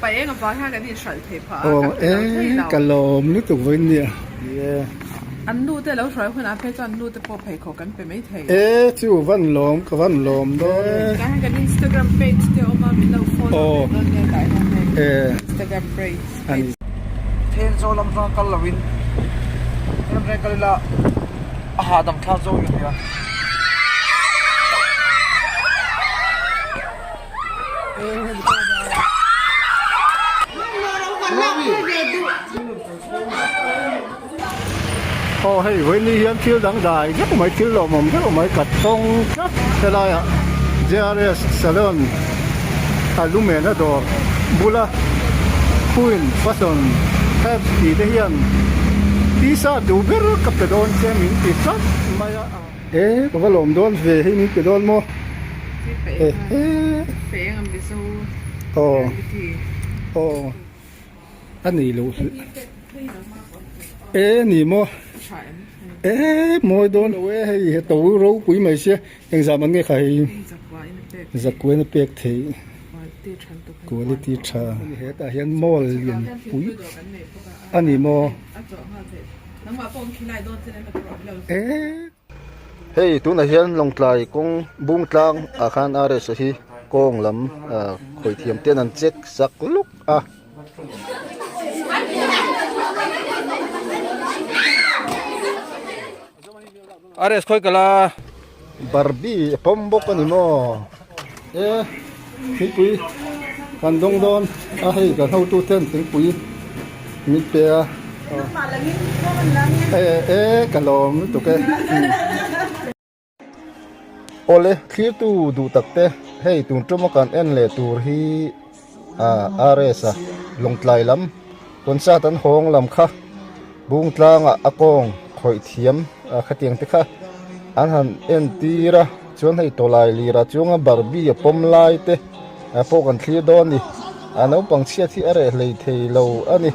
ไปเองกับฟ้าข้ากันที่ฉันเทพา โอ้กะลมนึกถึงวันเนี่ยอันดูแต่แล้วช่วยคนอาเพจันดูแต่พอไปขอกันไปไม่ถึงจู่วันลมกับวันลมด้วยการกัน Instagram page เดี๋ยวมามีเรา follow กันเนี่ยได้ทำให้ Instagram page อันนี้เทนโซลำฟังกัลลวินยังไงกันล่ะอาหารดำข้าวโซ่อยู่เนี่ยโอ้ให้วันนี้ยังคิวดังได้ก็ไม่คิวหลอมก็ไม่กัดตรงก็จะได้อะเจอร์สซาลอนอาลูเมนดอร์บุลาคุยนฟาสอนแฮปปี้เดียนพิซซ่าดูเบอร์กับเปโดนเซมินพิซซ่ามาก็ว่าหลอมโดนเวให้มีเปโดนมั้งเฟยงบิซูโอ้อันนี้รู้นี่มั้งมวยโดนเว้ยให้ตัวรู้ปุ๋ยไม่เสียยังสามันไงใครจะกวนเปียกทีกวนที่ชาเหตุเห็นมอลเลียนปุ๋ยอันนี้มั้งเฮ้ยตัวนั้นเห็นลงไกลกงบุ้งตังอาคารอะไรสักทีกงลำคอยเทียมเต้นนั่นเจ็กสักลุกอะไรสกอยกันละบาร์บี้ปอมบกันนี่มั้งมีปุ๋ยกันดงดอนให้กันเอาตู้เต้นถึงปุ๋ยมีเปียกันลมตุกโอเล่คลิปตูดูตักเตะให้ตุนจมกันเอ็นเลตูฮีอาร์เอสลงไกลลำคนซาตันหงลำค่ะบุ้งตลางอากงคอยเทียมขัดเตียงติค่ะอันหันเอ็นตีระชวนให้ตัวลายลีระจงบาร์บี้ปมลายเตะพวกกันเคลียดอนนี่อันนั้นปังเชียที่อะไรเลยเทโลอันนี้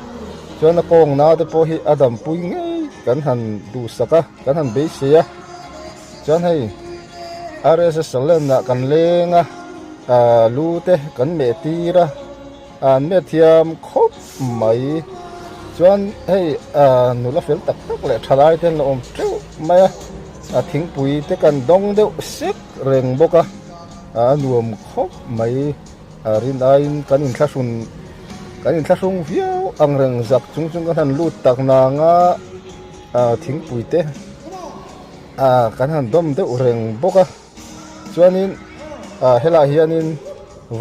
ชวนกงนาเตะพอให้อดัมปุยไงกันหันดูสักกันหันเบสเซียชวนให้อาร์เอสสเลนกันเลงลูเตกันเมตีระเมทียมครบไหมชวนให้นุลาเฟลตักเลยทลายเต้นลมเจ้าไม่ทิ้งปุ๋ยเตกันดงเดียวเซ็กเร่งบกนวมครบไหมรินไอกันอินทัชุนวิวอังเร่งจักจุงกันลูดตักนางทิ้งปุ๋ยเตกันหันดมเดียวเร่งบกชวนนี้เฮลาเฮียนิน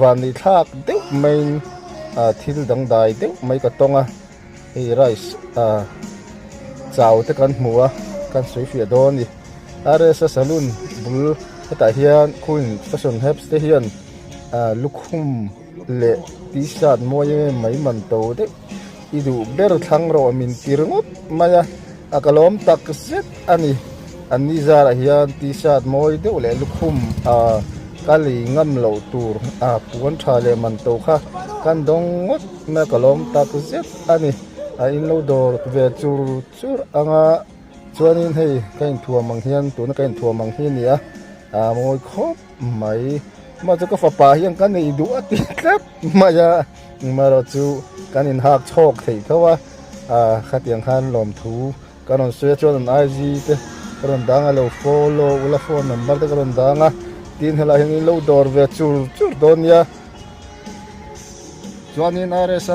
วันนี้ทักเด็กไม่ทิลดังได้เด็กไม่กระตงไอ้ไรส์เจ้าตะกันหัวกันสวยเฟียดนี่อาร์เอสซาลุนบุลแต่เฮียนคุณแฟชั่นเฮปสเตเฮียนลูกคุ้มเละที่ชาดมวยไม่มันโตเด็กอีดูเบอร์ทั้งเรามินตีรงบมาอะกลมตักเซตอันนี้จาระเฮียนที่ชาดมวยเด็กเละลูกคุ้มกะลีงำเหลาตูร์ปวนชาเลมันโตค่ะกันดงงดแม่กลมตักเซตอันนี้อินโลดอร์เวจูชวนนี้ให้กันทัวมังเฮียนตัวนั้นกันทัวมังเฮียนเนี่ยมวยครบไหมมาจะก็ฝาป่ายังกันในดูอติครับมาเราจูกันอินหักโชคที่เขาว่าขัดยังขันลมถูกันนนเสียชวนไอจีเตกันนดังเราฟอลโล่อุลาฟอนนัมเบอร์เตกันนดังทีนเฮลัยนี่เราดอร์เวจูโดนยาชวนนี้นาเรศ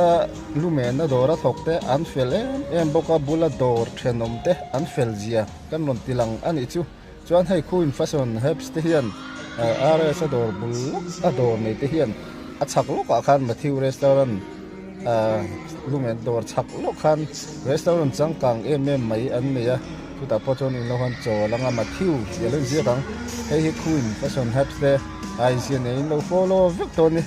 ลูเมนดอร์ทอกเตอันเฟลเอ็มบอกว่าบุลดอร์เชนอมเตอันเฟลเจียกันนนติลังอันนี้จูชวนให้คุยฟาชั่นเฮปสเตียนอาร์เอสดอร์บุลดอร์ในเตียนชักลูกอาคารมาที่รีสอร์ทลูเมนดอร์ชักลูกคันรีสอร์ทจังกังไม่อันนี้ทุกแต่พอจนอินโลฮันโจแล้วก็มาที่เดี๋ยวเรื่องเสียตังให้คุยฟาชั่นเฮปสเตไอเซียนอินโลฟอลโล่วิกตอร์นี่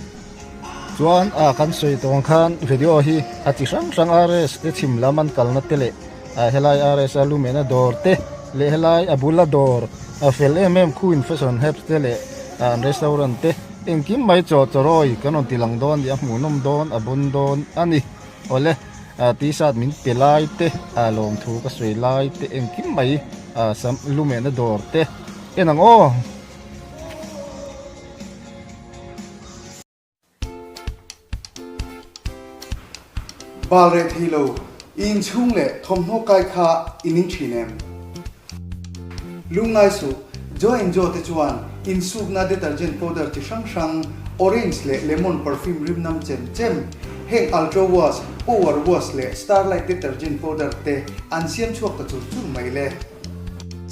ชวนกันสวยตรงคันวิดีโอที่ที่สังอาร์เอสที่ทิมลามันกัลนัดเตะเฮลัยอาร์เอสลูเมนดอร์เตเลเฮลัยบุลดอร์เฟลคุยฟาชั่นเฮปสเตเลรีสอร์ทเตอินกิมไม่จอดรอยกันนนติลังโดนยาหมูนมโดนบุนโดนอันนี้โอเล่ตีสัตมินเปลายเตลงถูกสวยลายเตอินกิมไม่สัมลูเมนดอร์เตนังโอ balre thilo in chung le thom no kai kha inin thinem lungai su jo enjo te chuan in suk na detergent powder chi sang sang orange le lemon perfume rim nam chem heng ultra wash power wash le starlight detergent powder te an siam chuak ta chu mai le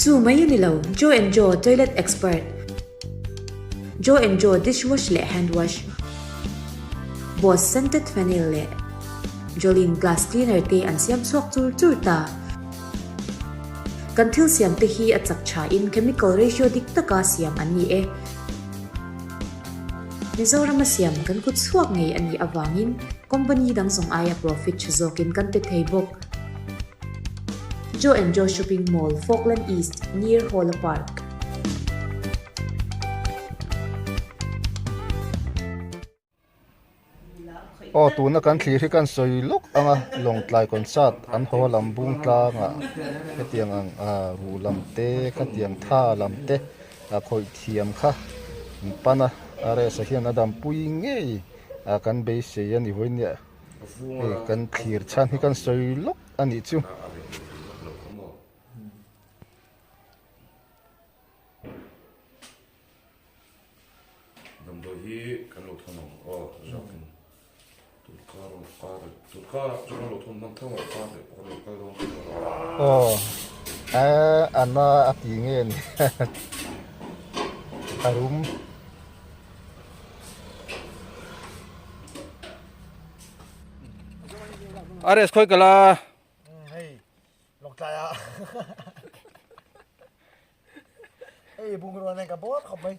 chu mai ni lo Joe and Joe toilet expert Joe and Joe dishwash le hand wash Boss scented phenyl le Jolene glass cleaner te an siam chuak chur ta kan thil siam te hi a chak cha in chemical ratio dik taka siam ani e Mizoram siam kan kut suak ngai ani awangin company dang song aya profit chuzokin kan te theibok Joe and Joe Shopping Mall, Falkland East, near Hola Park. tu na kan thlir hi kan soi lok anga long tlai concert an ho lam bung tla nga ka tiang ang ru lam te ka tiang tha lam te a khoi thiam kha pana are sa hian adam pui nge kan be se ani hoinia kan thlir chan hi kan soi lok ani chu Namdo hi kan lo thon jakin tulkar jona lo thon man thong qare qore ka lo ana ati nge ni arum Ares khoi kala hey lok taya hey bung ro này cả bốt không bay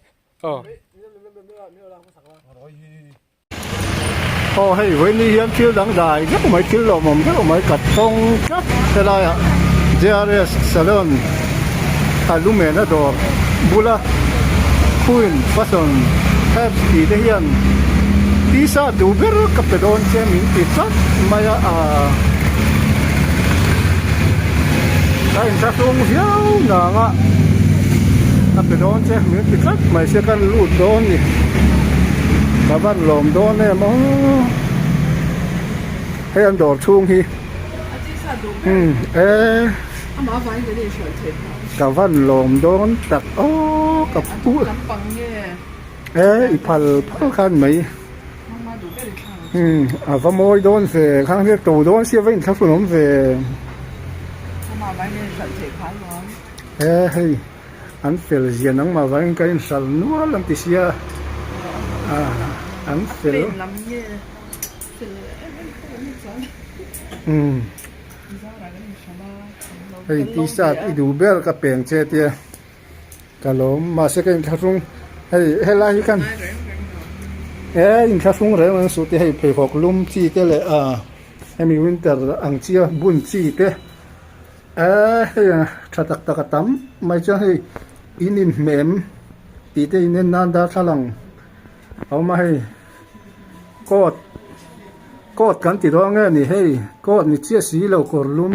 hey với ni hiam thil dang dai rất mai thil lo mom rất mai kat phong chắc thế lai à JRS salon alumen ador bula queen fashion have ti de hian tisa duber kapedon che min pizza maya kain ta sung hiao na nga kapedon che min pizza mai se kan lu don ni baban lom don ne mo hay ăn đồ chung hi麻烦一点点小腿吧。 cả văn lom don tak o cả pu 南方耶， ipal phal khan mai 妈妈都给你看了。 va moi don ve khang he tu don sia vein thak nom ve 麻烦一点小腿看了。 hey an fel zian ang ma vain kain sal nual lang ti sia an fel 被南耶，是你知道哪个女生吗？ hey ti sat i du bel ka peng che tia ka lom ma se kain thasung hey hela hi kan in thasung re man su ti hey pe hok lum chi te le emi winter ang chia bun chi te hey thatak takatam mai cha hey inin mem ti te inen nan da thalang au ma hey kot kan ti ro nge ni hey kot ni chia si lo kor lum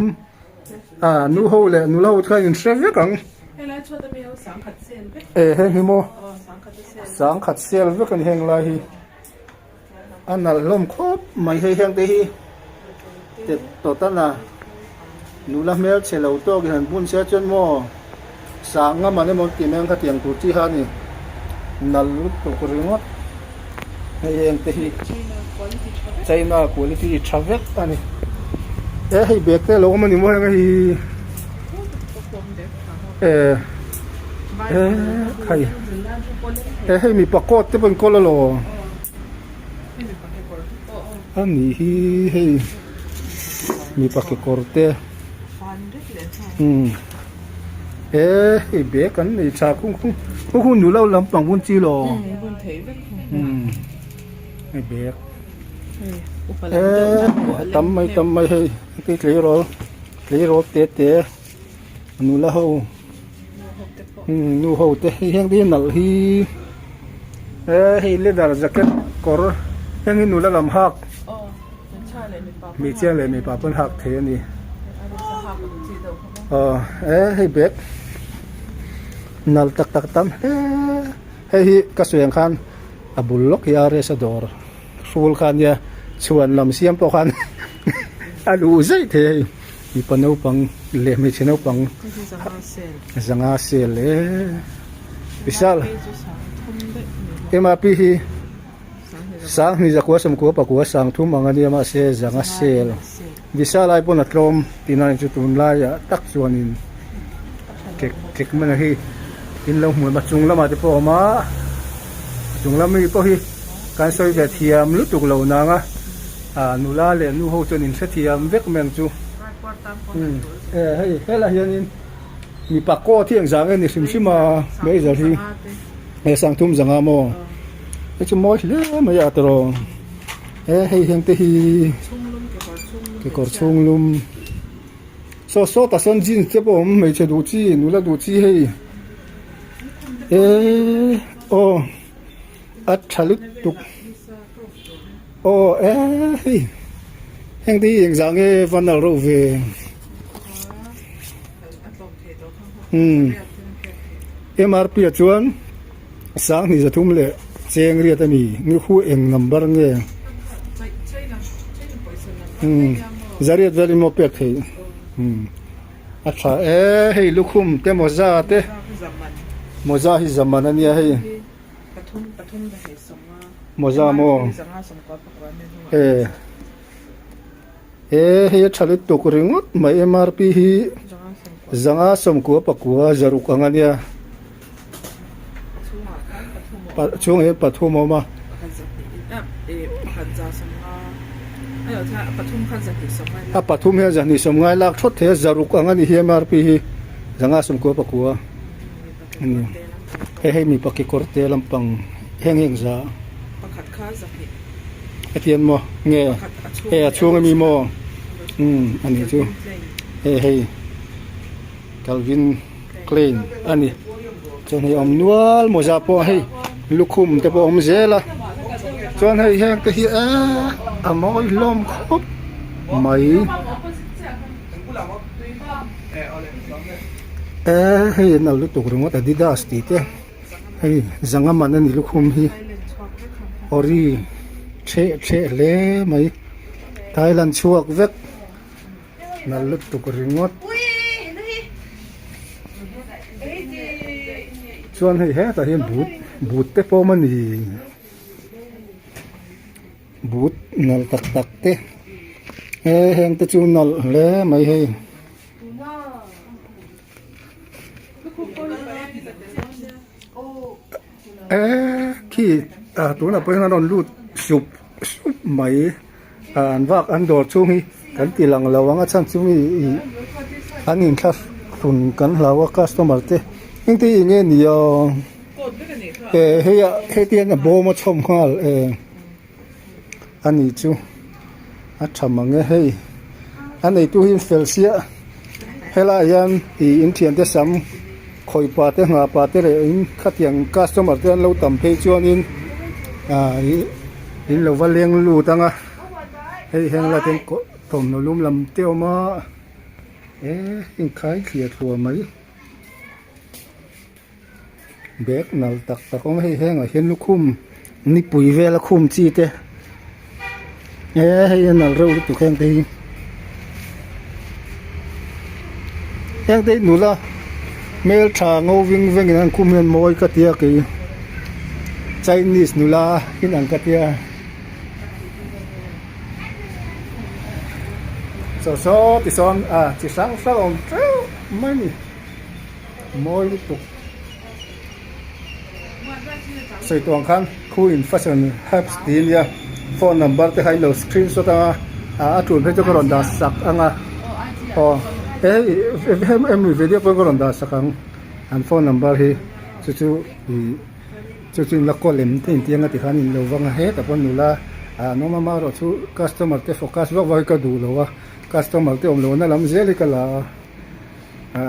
nu ho le nu lo kha in shreve kang 原来做的没有上卡线呗？ hey hi mo 哦，上卡的线。 sang khat sel ve kan heng lai hi anal lom khop mai he heng te hi te to ta na nu la mel che lo to ki han bun se chon mo sang nga mane mo ti meng kha tiang tu chi ha ni nal lu to ko ringot he heng te hi China quality travel ani hey bek te lo ma ni mo nga hi khai hey mi pakot te pon kololo ani hi hey mi pakikorte hey be kan ni cha kung nu lo lam pang bun chi lo hey be tam mai hey ti klei ro te nu la ho nu ho te heng di nal hi hey leather jacket kor heng nu la lam hak mi chia le mi pa pon hak the ni hey bek nal tak tam hey ka sueng khan abul lok ya re sa dor sul khan ya chuan lam siam po khan alu zai the mi panau pang le mi chenau pang This is a wholesale. zanga sel bisal Page is thum de. ema pi hi sang ni zakwa sam ko pa ko sang thu mangani ma se zanga sel bisal ai pon atrom tinan chu tun la ya tak chuanin kek mana hi in lo mu ma chung lama te po ma chung lam mi po hi kan soi ve thiam lu tuk lo na nga nula le nu ho chuan in se thiam vek meng chu hei hela hianin mi pa ko thiang zang ni sim sima me za hi e sang thum zanga mo e chu moi le ma ya tro hei heng te hi ke kor chung lum so ta son jin te po me che du chi nula du chi hei o at chalut tuk hei heng ti yang zang e van al ro ve MRP chuan sang ni zathum le cheng ria ta ni ngi khu eng number nge zariat zari mo pek thei acha hei lukhum te moza te moza hi zaman ania hei Pathum da he songa. moza mo Zanga som ko pa ne. hei chalit to kuringot mai MRP hi zanga som ko pakua zaruk angania chung e pathum ma Khanza songa. Ayo tha pathum khanza he songa. pathum he jani som ngai lak thot the zaruk angani hi MRP hi zanga som ko pakua ani hei mi pakki korte lampang heng za Pakhat kha zakhi. atian mo nge achung mi mo ani chu hei Calvin Klein ani chuan hei om nual moza po hei lukhum te po om zela chuan hei heng te hi amoi lom khop mai hei na lu tuk ringot Adidas ti te hei zanga man ani lukhum hi ori che le mai Thailand chuak vek na lu tuk ringot chuan hei he ta hian but te po mani but nal tak te heng te chu nal le mai hei khi tu na poi na don lut sup mai an vak an dor chung hi kan ti lang lawanga chan chung hi an in thla thun kan hlawa customer te ing ti nge ni yo he ti na bo ma chom ngal ani chu a thamange hei anei tu hin fel sia hela yan i in thian te sam khoi pa te nga pa te re in khatiang customer te an lo tam pe chuan in in lo valeng lu tanga hei heng la ten ko tom no lum lam te ma in khai khia thua mai bek nal tak ong hei heng a hen lukhum ni pui vela khum chi te hei nal ro tu kheng te heng te nula mel tha ngo ving veng an khum hen moi ka tia ki Chinese nula in ang ka tia so ti son ti sang om mai ni moi tu sei tuang khan khu in fashion help steal ya phone number te hai lo screenshot atun he ko ron da sak anga em video ko ron da sakang an phone number hi chu la ko lem tin tianga ti khan in lo wanga he ta pon nula no ma ro chu customer te focus wa ka du lo wa customer te om lo na lam zeli kala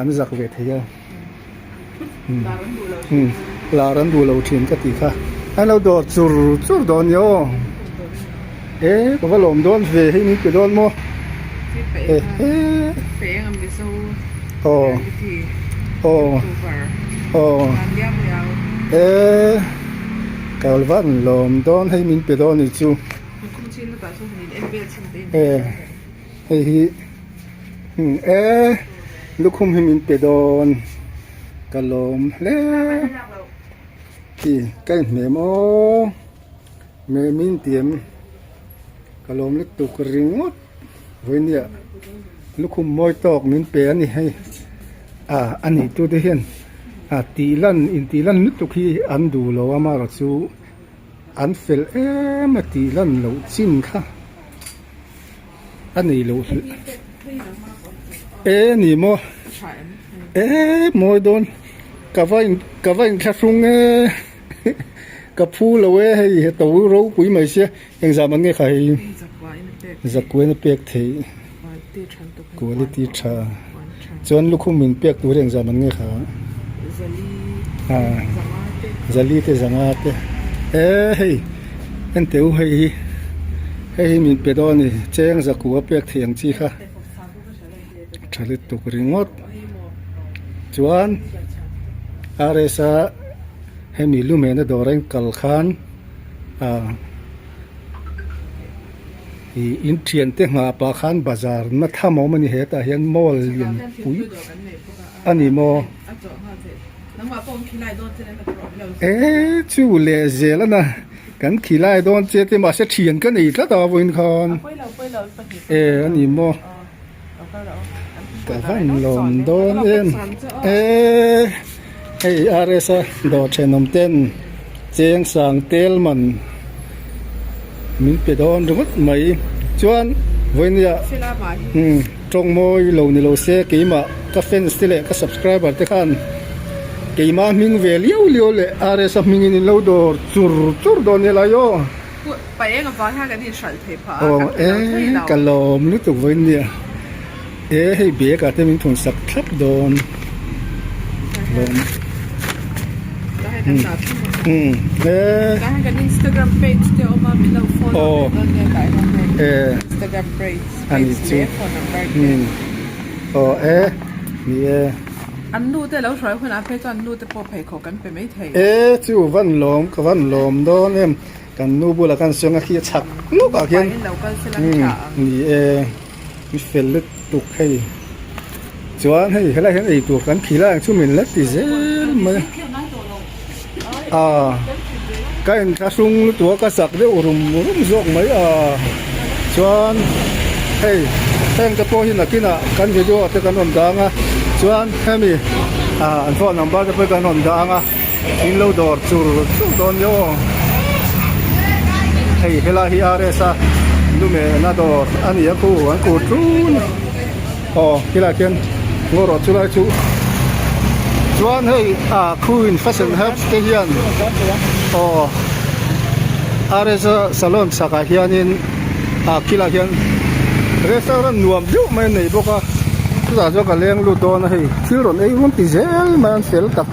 an zak ve theya la ran du lo thin ka ti kha an lo do chur don yo ko va lom don ve hi ni pe don mo Pe ngam bi so. An yam yao. Kalvan lom don hay min pe don ni chu Kum chin ta so ni en be chin te. hey hi lukhum him in pedon kalom le ki kai me mo me min tiem kalom le tuk ringot voinia lukhum moi tok min pe ani hay ani tu de hian tilan in tilan nutuk hi an du lo amara chu an fel ma tilan lo chin kha ani lo ni mo moi don kavain khasung ka phu lo hay to ro pui mai sia eng zaman nge khai zakwe na pek thei quality cha chon lukhum min pek tu reng zaman nge kha zali te zanga te hey enteu hey min pedoni cheng zakua pek thiang chi kha chalit tuk ringot chuan aresa hemi lumena doreng kalkhan in thian te nga pa khan bazar na thamo mani heta hian mall lian pui ani mo chu le zela na kan khilai don che te ma se thian kan ei tla da voin khan ani mo ka van lom don en hey aresa do chenom ten cheng sang tel man min pe don rut mai chuan voinia trong moi lo ni lo se ke ma ka fans te le ka subscriber te khan ke ma ming ve liu le aresa ming in lo dor chur don ne la yo pa eng va ha ga ni shal the pa ka lom lu tu voinia hey be ka te min thun sak thap don lom kan Instagram page te oma mila follow Instagram page le phone number ni an nu te lo shroi khuna pe chan nu te po phei kho kan pe mai thei chu van lom don em kan nu bula kan songa khi chak lu ka hian lo kan selang cha ni mi fel le tuk hey chuan hey hela hian ei tu kan khila chu min la ti zel ma cái ta sung tua cái sạc đấy urum rộng mấy chuan hey cái po hin là kia kan video te kan on danga chuan hemi an phone number te kan on danga in lo dor chur don yo hey hela hi aresa lu me na dor ani ya ku an ku trun hila ken ngoro chulai chu chuan hey Queen Fashion Hubs te hian aresa salon saka hianin kila hian restaurant nuam du mai nei boka chuta jo ka leng lu don hei thilron ei won ti zel man fel tak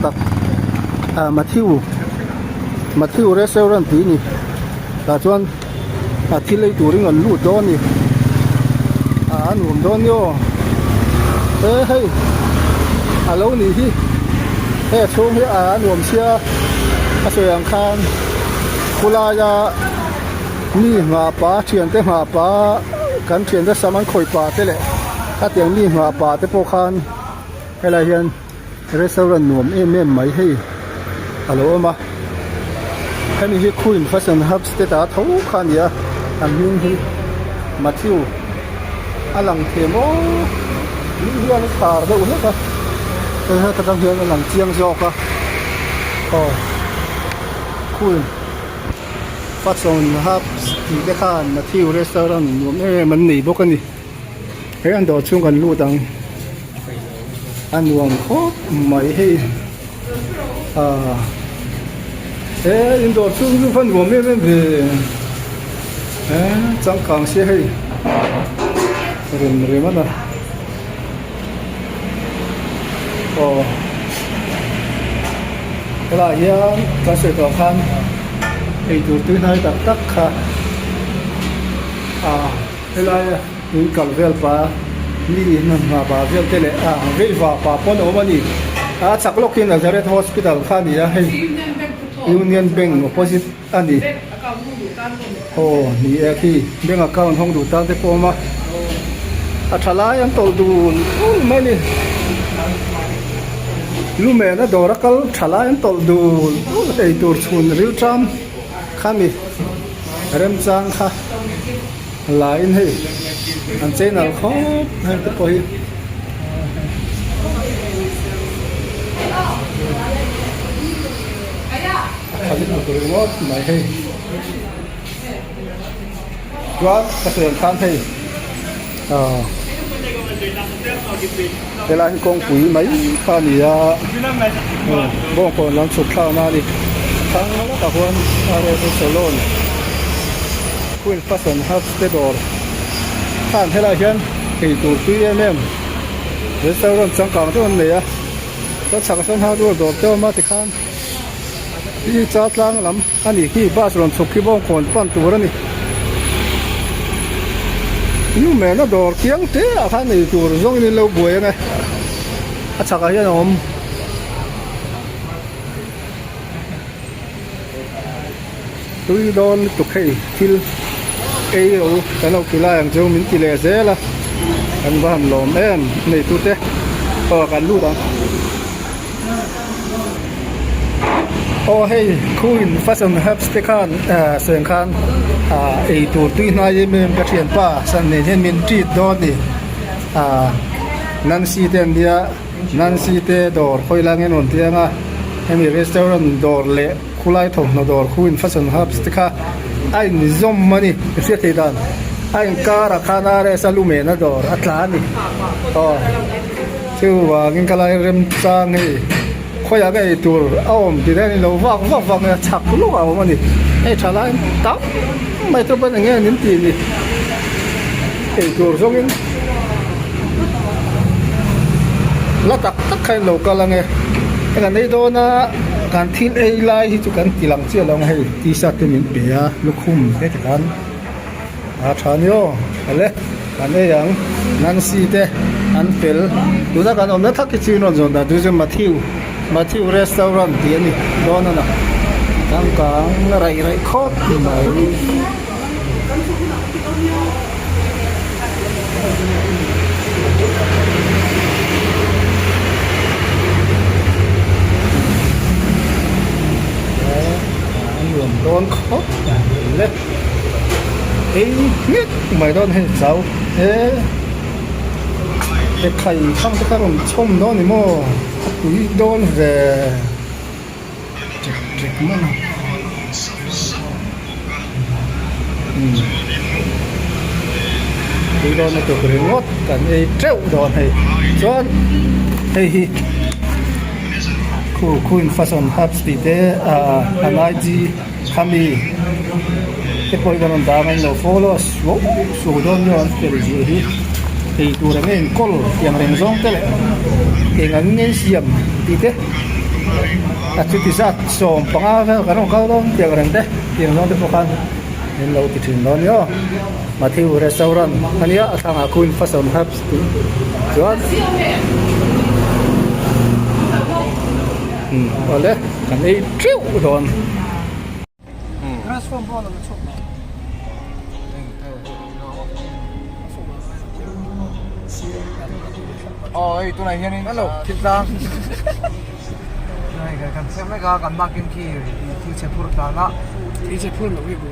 Matthew restaurant ti ni ta chuan thilei turing an lu don ni nuam don yo hey alo ni hi chung hi nuam sia soyang khan kulaya mi nga pa thian te nga pa kan thian da saman khoi pa te le ka tiang mi nga pa te po khan hela hian restaurant nuam em mai hei alo ma kani hi Queen Fashion Hubs te ta tho khan ya an min hi Matthew alang themo ni hian khar da u ka ta tang hian alang chiang zo ka Queen Fashion Hubs ti te khan Matthew restaurant nuam man nei bok ani he an do chung kan lu dang an nuam khop mai hei indoor chung lu fan nuam em ve chang kang se hei rem ana cái là hiang cái sự khó khăn thì chủ tư này đặt tất cả cái là những cầu về và đi nằm vào và về cái này về vào và con ông anh chắc lúc khi nào ra đến hospital khăn gì hay Union Bank opposite anh đi ni khi bank account không đủ tan thế cô mà a thala yan tol dun mai ni lume na dorakal thala yan tol dun ei tur chun ril tram khami rem chang kha lain hei an chen al khop han te poi khalit mo tur ngot mai hei chuan ka suen khan hei cái là con quỷ mấy pha gì à bông còn làm sụp thao na đi thằng nó cả quân ở đây salon quên fashion house store than thế là hiện thì tụ tuy em để sau đó chẳng còn cái vấn đề à có chẳng san hao đua đồ tiêu mà thì khan đi chát lang lắm anh đi khi ba salon sụp khi bông còn pan tụ ra nè nhưng mà nó đổ tiếng thế à khán này tụi giống như lâu buổi này à chắc cái nào không tôi đón tục hay til ấy rồi cái nào kia là chỗ mình kia là dễ là anh vào làm em này tụi thế cái lú đó hey Queen fashion hubs te khan sen khan ei tur tui na ye mem ka thian pa san ne hen min treat do ni Nancy ten dia Nancy te dor khoi lang en on tianga hemi restaurant dor le khulai thong na dor Queen fashion hubs te kha ai ni zom mani se te dan ai kara khana re salume na dor atla ni chu wa ngin kalai rem chang ni khoi ya cái tour ông thì đây lâu vang chặt lúc nào mà đi ấy trả lại tao mày tôi vẫn nghe những tiền gì cái tour giống như là tất cả lâu cả là nghe cái này đó naการทิ้งไอ้ไล่ที่จุกันตีหลังเสียลงให้ตีสัตว์เป็นเบียลูกคุ้มแค่กันชานโยอะไรกันไอ้ยังนั่นสิเตอันเป็นดูนะกันอมนักทักกิจนนท์จนนะดูจะมาทิวrestaurant dia ni dona na kang rai khot mai luồn don khot le ei biết mày don hay sao thế cái khai không có làm chôm đó ni mo quý đôn về trịch mất quý đôn là tụi cái ngót cả này treo đòn này cho đây Queen fashion hubs thì thế anh ai gì kami cái coi cái nó đang nó follow số đôn nhon cái gì thì tụi nó nên call yang reng zong thế cái ngắn nên xiêm thì thế chú tí sát xóm bằng áo cái nó cao đó tiếng reng thế tiếng nó được khăn nên lâu thì chuyện đó nhá mà theo restaurant anh nhá thằng Queen fashion hubs thì chọn oleh kan ấy triệu đòn transform ball là chụp ôi tụi này hiện nay nó thịt rang này cái cần xem mấy cái cần marking key thì sẽ phun ra nó thì sẽ phun là cái bùn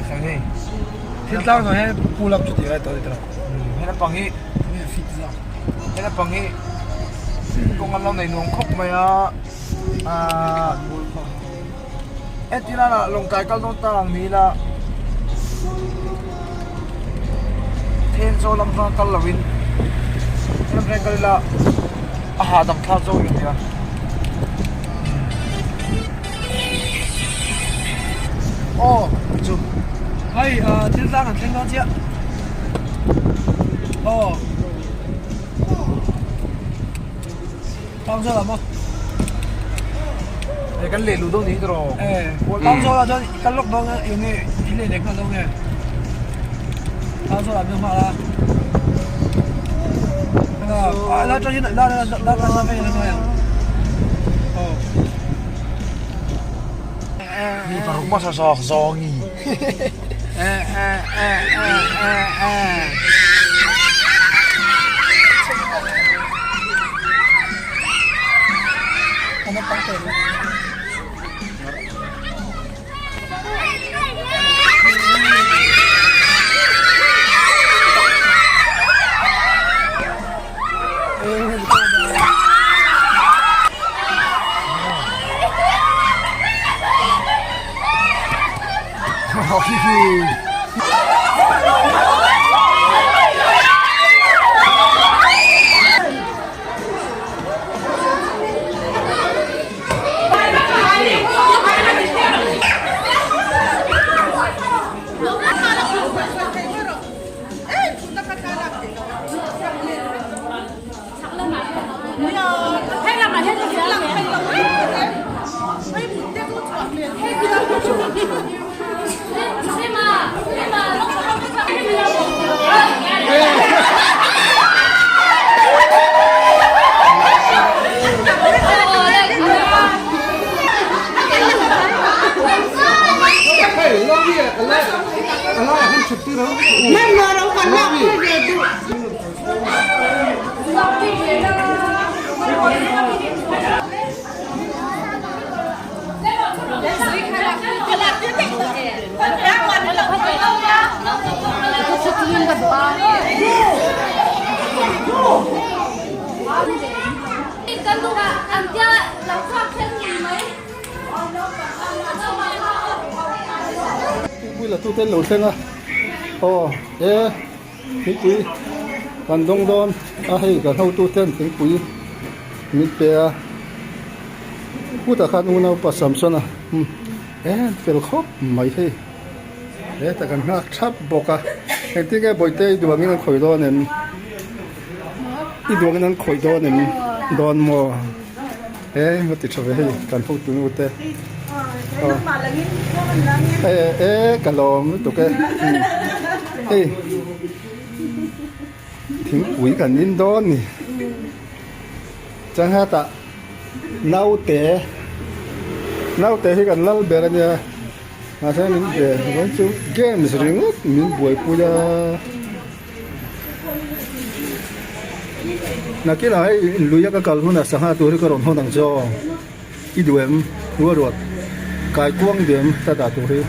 cái gì thịt rang rồi hay pull up chút gì đấy tôi đi đâu hay là bằng cái hay là bằng cái công ăn lâu này nuông khóc mày et tí là lồng cái con ta làm gì là thiên số lâm phong tal là win lâm phong cái là đằng thao số như thế chú hay thiên giang ở thiên giang chị ạ tao cho làm không để cái lệ lụt đâu đi rồi tao cho là cho cái lúc đó yêu nghe đi lên đấy còn đâu nghe tao cho làm như mà là cho như này là về là thôi นี่ปรุงมาซอกซองนี่มันต้องเปิด Bây là tu tên lột sen à? Ồ, tiếng quý, còn đông đôn, hay còn hậu tu tên tiếng quý, mít bè, cút ở khăn u nào bắt sắm xuân à? Phèo khóc mấy thế, ta cần ngắt chắp bọc à? Cái tiếng cái bồi tê đùa mình khởi đòn nên, ít đùa mình khởi đòn nên đòn mò, mất tích rồi hay, cần hậu tu nô tê. Cả lò mới tụi cái tiếng quý cả nín đó nè chẳng hạn ta nấu té thì cần lau bể ra nha mà thế nín bể vẫn chú games riêng nín buổi cuối na cái này lùi cái cầu luôn là sáng hai tuổi cái rồng hôn đằng cho ít đuổi em đuổi rồi cái quăng điểm ta đã tu hết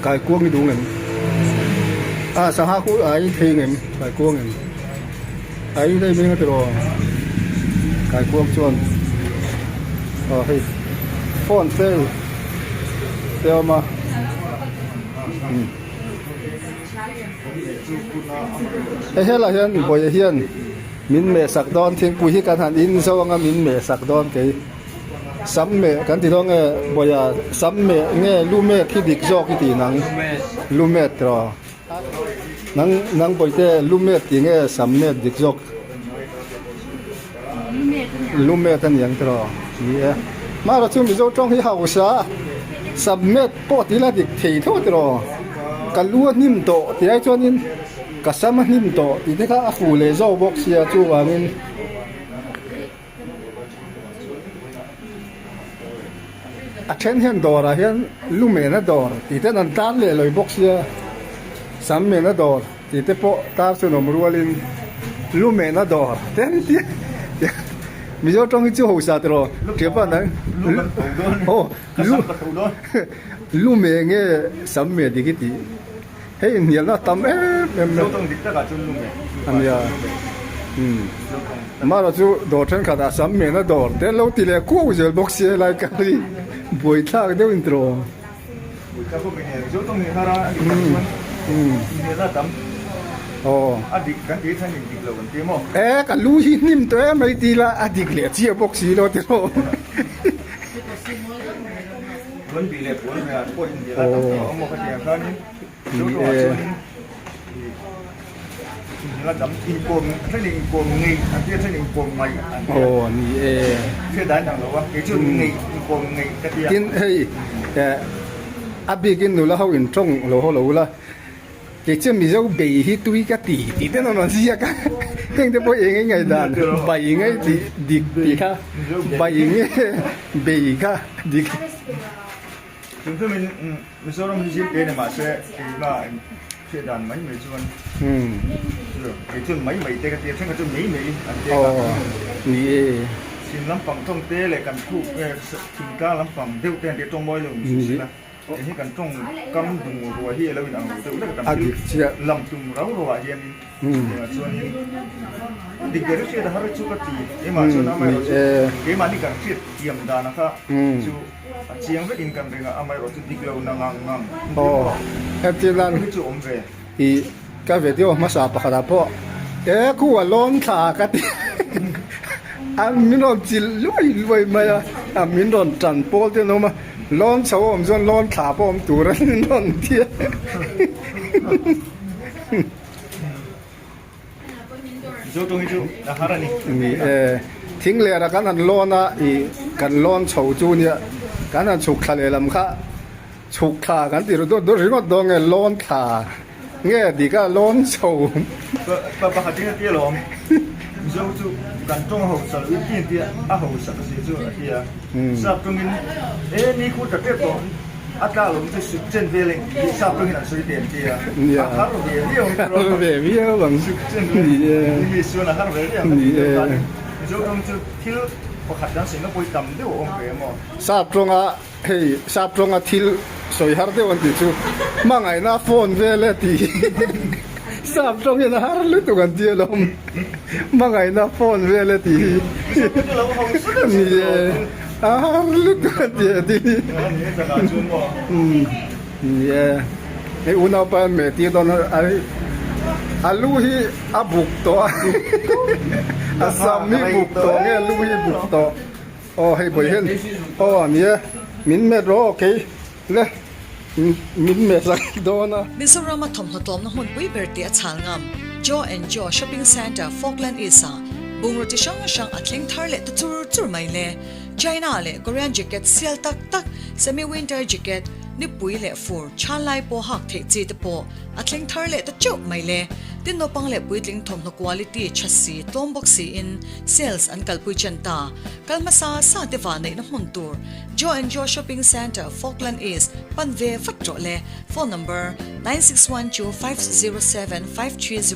cái quăng đi đúng em sáng hai khu ấy thì em cái quăng em ấy đây bên cái rồi cái quăng chọn hay phone teo mà hay là hiện bây giờ hiện mình mẹ sạc đòn thiên bùi hi can hàn in sau nga mình mẹ sạc đòn cái sắm mẹ cái thì đó nghe bây giờ sắm mẹ nghe lu mẹ khi địch do cái thì nắng lu mẹ rồi nắng bây giờ lu mẹ thì nghe sắm mẹ địch do lu mẹ thân yang rồi mà là chúng mình do trong cái hậu sa sắm mẹ bỏ tí là địch thì thôi rồi cái lúa nim độ thì ai cho nên cái sắm nim độ thì thế cả phụ lệ do bốc xia chú vào mình trên hiện đồ là hiện lu mẹ nó đồ thì thế nên ta lệ lời bốc xia sắm mẹ nó đồ thì thế bộ ta sẽ nộp mua lên lu mẹ nó đồ thế thì bây giờ trong cái chỗ hậu sa rồi tiếp vào đấy lu mẹ nghe sắm mẹ thì cái gì hey nhiều nó tầm em anh ya mà là chú đồ trên cả đã sắm mẹ nó đồ thế lâu thì là cố giờ bốc xia lại cái gì buổi thang đều intro buổi thang cũng bị này chỗ trong này ra này ra tắm adik kan dia tanya dik lawan temo kan lu hinim to mai ti la adik le chia bok si lo te ro pun bila pun ya pun dia la tắm mo ka dia kan chỗ đó là tắm in cồn thế này cồn nghỉ anh kia thế này cồn mày ni thế đấy thằng đó cái chỗ nghỉ cồn nghỉ cái kia tin hey abigin no la hau in trong lo ho lo la cái chuyện mình dâu bể hi tui cái tỷ thế nó gì cả tiếng thì bố yên ngay đàn bài ngay thì đi cả bài ngay bì cả đi chúng tôi mình số đông mình cái này mà sẽ là sẽ đàn mấy mấy chuan cái chuan mấy mấy cái tiền cái chuan mấy mấy nè xin lắm bằng trong tế lại cần thu xin cá lắm bằng tiêu tiền để trong môi trường là cái cần trong cắm dùng rồi hi là mình ăn tiêu rất là cần làm dùng rau rồi vậy em chuan đi cái đó sẽ là hết chút cái gì mà chuan nó cái mà đi cần thiết tiệm đàn nó khác chú chiang với income dengan amai rotu diklau nang em tin là chú om về thì cái video mà sao bắt đầu po khu à lon thả cái mình nói chỉ lui mà mình nói trần po thì nó mà lon sau ông John lon thả po ông tu ra non thiệt chú tung chú đã hara niทิ้งเลยนะกันนั่นล้อนนะอีกันล้อนชาวจูเนี่ยกันนั่นฉุกขาเลยลำค่ะฉุกขากันที่เราดูริงก็ดองเงล้อนขาเงี้ยดีก็ล้อนชาวปะหัดที่ที่ลมchúกันจงหกสัตว์ที่ที่หกสัตว์ที่chúที่สับตรงนี้นี่คุณจะเก็บตัวอากาศลมจะสุดเจนเวลิงสับตรงนี้นั่นสุดเด่นที่ฮาร์เวย์เวียบัง สุดเจนเวลิงนี่ส่วนฮาร์เวย์chú ông chú thiếu một hạt đan sinh nó bôi tầm đấy ông về mà sắp trong thiếu soi hạt đấy anh chị chú mang ngày na phone về lại thì sắp trong cái na hạt lít tụi anh chị lắm mang ngày na phone về lại thì hạt lít tụi anh chị thì cái u nào phải mẹ tí đó nó alu hi abuk to asam mi buk to nghe alu hi buk to hay bồi hen mía min mẹ ro okay le min mẹ sak do na Mizoram thom hotom na hun pui berti a chalngam Joe and Joe Shopping Center Falkland Isa bungroti shang atling tharle tu tur mai le China le Korean jacket sel tak semi winter jacket ni pui le fur chalai po hak the chi te po atling tharle ta chok mai le tin no pang le puitling thom no quality chassis tom boxi in sales an kalpui chanta kalmasa sa dewa nei na hun tur Joe and Joe Shopping Center Falkland East panve fatro le phone number 9612507530